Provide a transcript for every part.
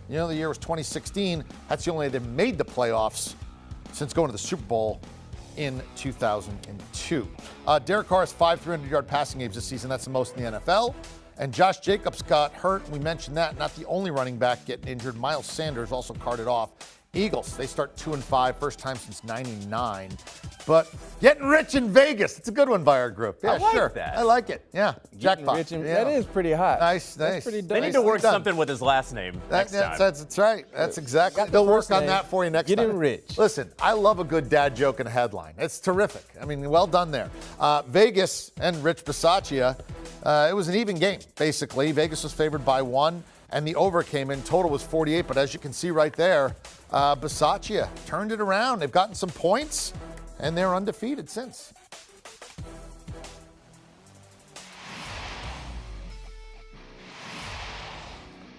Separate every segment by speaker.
Speaker 1: You know, the year was 2016. That's the only way they made the playoffs since going to the Super Bowl in 2002. Derek Carr has 5 300-yard passing games this season. That's the most in the NFL. And Josh Jacobs got hurt. We mentioned that. Not the only running back getting injured. Miles Sanders also carted off. Eagles, they start 2-5, first time since '99. But getting rich in Vegas. It's a good one by our group. Yeah,
Speaker 2: I like
Speaker 1: sure.
Speaker 2: that.
Speaker 1: I like it. Yeah. Jackpot.
Speaker 3: Yeah. That is pretty hot.
Speaker 1: Nice.
Speaker 3: That's pretty
Speaker 2: They need to work something with his last name next time.
Speaker 1: That's right. That's exactly. They'll work on that for you next time.
Speaker 3: Getting rich.
Speaker 1: Listen, I love a good dad joke and a headline. It's terrific. I mean, well done there. Vegas and Rich Bisaccia, it was an even game, basically. Vegas was favored by 1, and the over came in. Total was 48, but as you can see right there, Bisaccia turned it around. They've gotten some points, and they're undefeated since.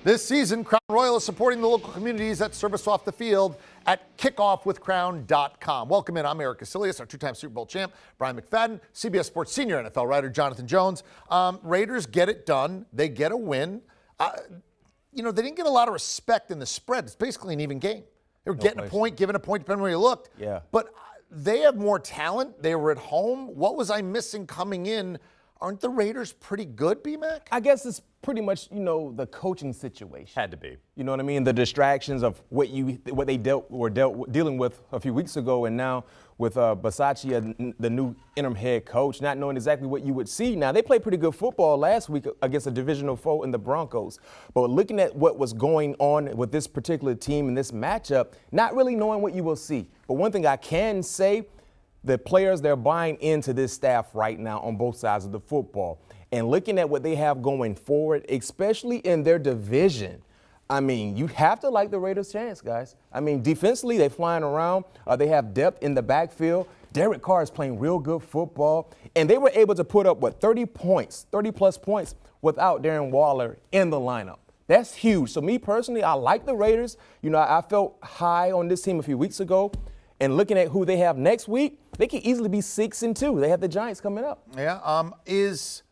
Speaker 1: This season, Crown Royal is supporting the local communities that service off the field at kickoffwithcrown.com. Welcome in. I'm Eric Casillas, our 2-time Super Bowl champ, Brian McFadden, CBS Sports senior NFL writer Jonathan Jones. Raiders get it done. They get a win. They didn't get a lot of respect in the spread. It's basically an even game. They were getting a point, giving a point, depending on where you looked.
Speaker 3: Yeah.
Speaker 1: But they have more talent. They were at home. What was I missing coming in? Aren't the Raiders pretty good, B-Mac?
Speaker 3: I guess it's pretty much, the coaching situation.
Speaker 2: Had to be.
Speaker 3: You know what I mean? The distractions of what they dealing with a few weeks ago, and now with Bisaccia, the new interim head coach, not knowing exactly what you would see. Now, they played pretty good football last week against a divisional foe in the Broncos. But looking at what was going on with this particular team in this matchup, not really knowing what you will see. But one thing I can say, the players, they're buying into this staff right now on both sides of the football. And looking at what they have going forward, especially in their division, I mean, you have to like the Raiders' chance, guys. I mean, defensively, they're flying around. They have depth in the backfield. Derek Carr is playing real good football. And they were able to put up, 30-plus points without Darren Waller in the lineup. That's huge. So me personally, I like the Raiders. I felt high on this team a few weeks ago. And looking at who they have next week, they could easily be 6-2. They have the Giants coming up.
Speaker 1: Yeah. Is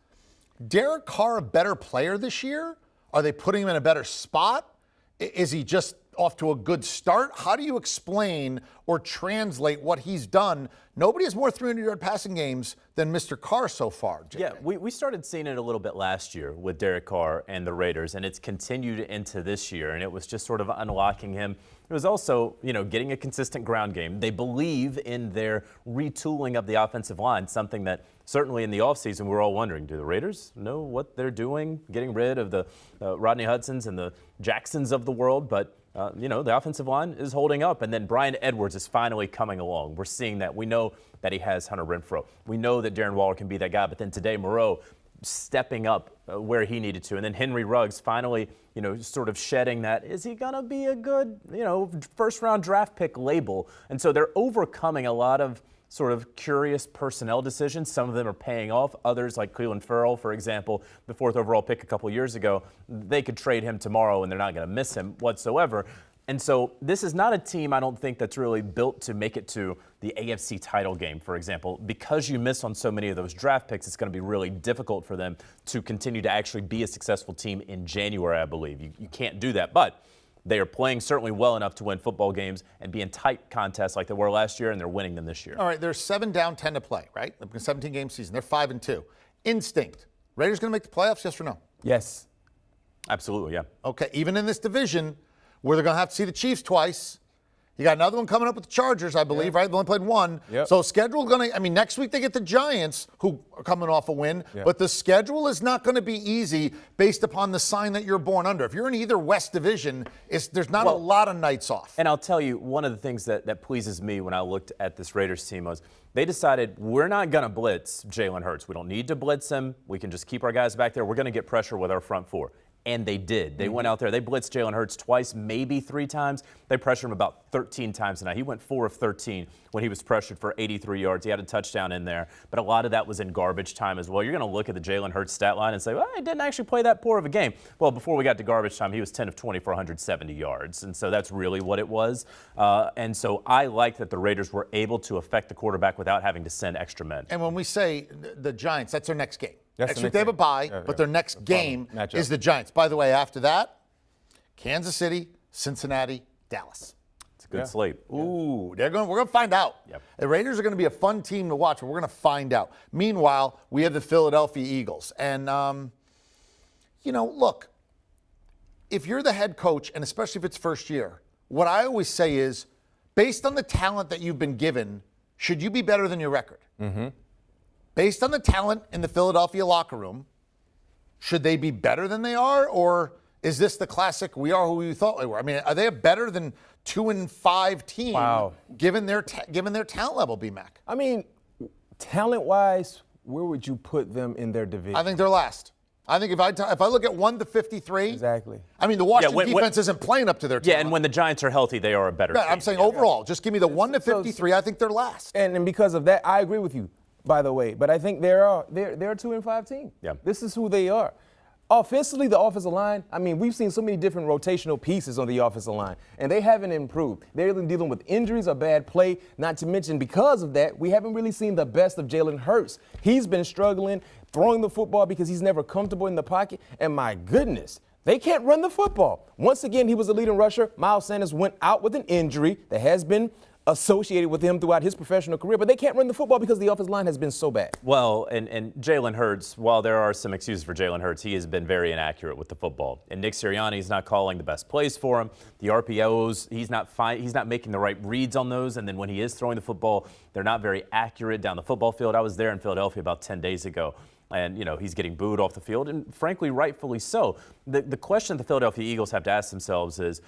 Speaker 1: Derek Carr a better player this year? Are they putting him in a better spot? Is he just off to a good start? How do you explain or translate what he's done? Nobody has more 300-yard passing games than Mr. Carr so far. JJ.
Speaker 2: Yeah, we started seeing it a little bit last year with Derek Carr and the Raiders, and it's continued into this year, and it was just sort of unlocking him. It was also, getting a consistent ground game. They believe in their retooling of the offensive line, something that certainly in the offseason we're all wondering, do the Raiders know what they're doing, getting rid of the Rodney Hudsons and the Jacksons of the world? But the offensive line is holding up. And then Bryan Edwards is finally coming along. We're seeing that. We know that he has Hunter Renfrow. We know that Darren Waller can be that guy. But then today, Moreau stepping up where he needed to. And then Henry Ruggs finally, sort of shedding that, is he going to be a good, first-round draft pick label? And so they're overcoming a lot of sort of curious personnel decisions. Some of them are paying off. Others, like Cleveland Ferrell, for example, the 4th overall pick a couple years ago, they could trade him tomorrow and they're not going to miss him whatsoever. And so this is not a team, I don't think, that's really built to make it to the AFC title game, for example. Because you miss on so many of those draft picks, it's going to be really difficult for them to continue to actually be a successful team in January, I believe. You can't do that. But they are playing certainly well enough to win football games and be in tight contests like they were last year, and they're winning them this year.
Speaker 1: All right, there's 7 down, 10 to play, right? 17-game season. They're 5-2. Instinct. Raiders going to make the playoffs, yes or no?
Speaker 3: Yes.
Speaker 2: Absolutely, yeah.
Speaker 1: Okay, even in this division where they're going to have to see the Chiefs twice. You got another one coming up with the Chargers, I believe, right? They only played 1.
Speaker 3: Yep.
Speaker 1: So schedule going to, next week they get the Giants, who are coming off a win. Yep. But the schedule is not going to be easy based upon the sign that you're born under. If you're in either West Division, there's not a lot of nights off.
Speaker 2: And I'll tell you, one of the things that pleases me when I looked at this Raiders team was they decided we're not going to blitz Jalen Hurts. We don't need to blitz him. We can just keep our guys back there. We're going to get pressure with our front 4. And they did. They went out there. They blitzed Jalen Hurts twice, maybe 3 times. They pressured him about 13 times tonight. He went 4 of 13 when he was pressured for 83 yards. He had a touchdown in there. But a lot of that was in garbage time as well. You're going to look at the Jalen Hurts stat line and say, well, he didn't actually play that poor of a game. Well, before we got to garbage time, he was 10 of 20 for 170 yards. And so that's really what it was. And so I like that the Raiders were able to affect the quarterback without having to send extra men.
Speaker 1: And when we say the Giants, that's their next game.
Speaker 3: That's
Speaker 1: Next week they have a bye, but their next game is the Giants. By the way, after that, Kansas City, Cincinnati, Dallas.
Speaker 2: It's a good slate.
Speaker 1: Ooh, we're going to find out.
Speaker 2: Yep.
Speaker 1: The Raiders are going to be a fun team to watch, but we're going to find out. Meanwhile, we have the Philadelphia Eagles. And, look, if you're the head coach, and especially if it's first year, what I always say is, based on the talent that you've been given, should you be better than your record? Mm-hmm. Based on the talent in the Philadelphia locker room, should they be better than they are? Or is this the classic, we are who we thought we were? I mean, are they a better than 2-5 team given their talent level, B-Mac?
Speaker 3: I mean, talent-wise, where would you put them in their division?
Speaker 1: I think they're last. I think if I look at 1 to 53,
Speaker 3: exactly.
Speaker 1: I mean, the Washington defense isn't playing up to their talent.
Speaker 2: Yeah, and when the Giants are healthy, they are a better team.
Speaker 1: I'm saying overall, just give me the 1 to 53. I think they're last.
Speaker 3: And because of that, I agree with you, by the way. But I think they're a 2-5 team.
Speaker 2: Yeah.
Speaker 3: This is who they are. Offensively, the offensive line, I mean, we've seen so many different rotational pieces on the offensive line, and they haven't improved. They're dealing with injuries or bad play, not to mention because of that, we haven't really seen the best of Jalen Hurts. He's been struggling throwing the football because he's never comfortable in the pocket, and my goodness, they can't run the football. Once again, he was the leading rusher. Miles Sanders went out with an injury that has been associated with him throughout his professional career, but they can't run the football because the offensive line has been so bad.
Speaker 2: Well, and Jalen Hurts, while there are some excuses for Jalen Hurts, he has been very inaccurate with the football. And Nick Sirianni's not calling the best plays for him. The RPOs, he's not making the right reads on those. And then when he is throwing the football, they're not very accurate down the football field. I was there in Philadelphia about 10 days ago. And, he's getting booed off the field, and frankly, rightfully so. The question the Philadelphia Eagles have to ask themselves is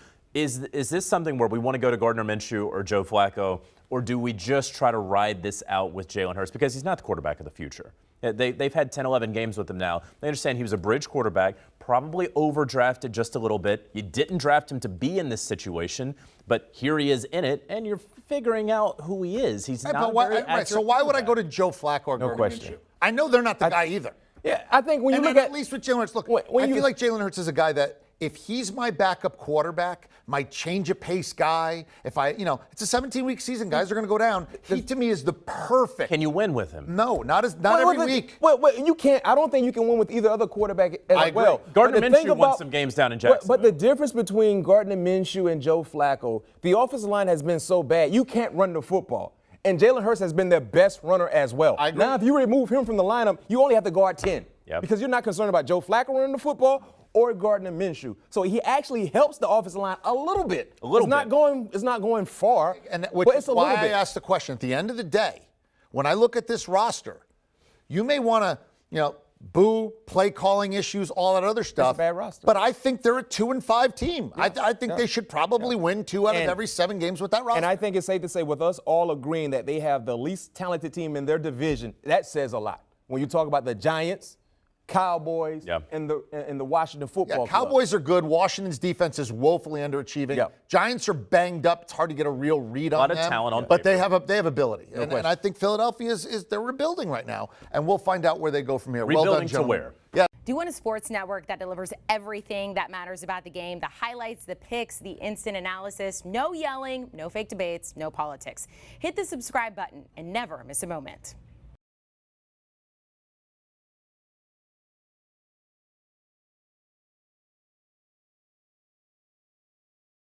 Speaker 2: this something where we want to go to Gardner Minshew or Joe Flacco, or do we just try to ride this out with Jalen Hurts? Because he's not the quarterback of the future. They've had 10, 11 games with him now. They understand he was a bridge quarterback, probably overdrafted just a little bit. You didn't draft him to be in this situation, but here he is in it, and you're figuring out who he is. He's not very accurate.
Speaker 1: So why would I go to Joe Flacco or Gardner Minshew? I know they're not the guy either.
Speaker 3: Yeah, I think when you look
Speaker 1: at least with Jalen Hurts, look, I feel like Jalen Hurts is a guy that if he's my backup quarterback, my change of pace guy, it's a 17-week season, guys are going to go down. He to me is the perfect.
Speaker 2: Can you win with him?
Speaker 1: No, not every week.
Speaker 3: You can't. I don't think you can win with either other quarterback as well.
Speaker 2: Gardner Minshew won some games down in Jacksonville.
Speaker 3: But the difference between Gardner Minshew and Joe Flacco, the offensive line has been so bad, you can't run the football. And Jalen Hurts has been their best runner as well. Now, if you remove him from the lineup, you only have to guard 10.
Speaker 2: Yep.
Speaker 3: Because you're not concerned about Joe Flacco running the football or Gardner Minshew. So he actually helps the offensive line a little bit. It's not going far,
Speaker 1: which
Speaker 3: but it's
Speaker 1: is
Speaker 3: a little
Speaker 1: why
Speaker 3: bit.
Speaker 1: I asked the question. At the end of the day, when I look at this roster, you may want to, boo, play calling issues, all that other stuff.
Speaker 3: It's a bad roster.
Speaker 1: But I think they're a 2-5 team. Yeah. I think they should probably win 2 out of every 7 games with that roster.
Speaker 3: And I think it's safe to say, with us all agreeing that they have the least talented team in their division, that says a lot. When you talk about the Giants, Cowboys, and the Washington Football Club.
Speaker 1: Cowboys are good. Washington's defense is woefully underachieving. Yeah. Giants are banged up. It's hard to get a real read on them.
Speaker 2: A lot of talent on
Speaker 1: but
Speaker 2: paper.
Speaker 1: they have ability. And I think Philadelphia they're rebuilding right now. And we'll find out where they go from here.
Speaker 2: Rebuilding
Speaker 1: well done,
Speaker 2: to where?
Speaker 1: Yeah.
Speaker 4: Do you want a sports network that delivers everything that matters about the game? The highlights, the picks, the instant analysis. No yelling, no fake debates, no politics. Hit the subscribe button and never miss a moment.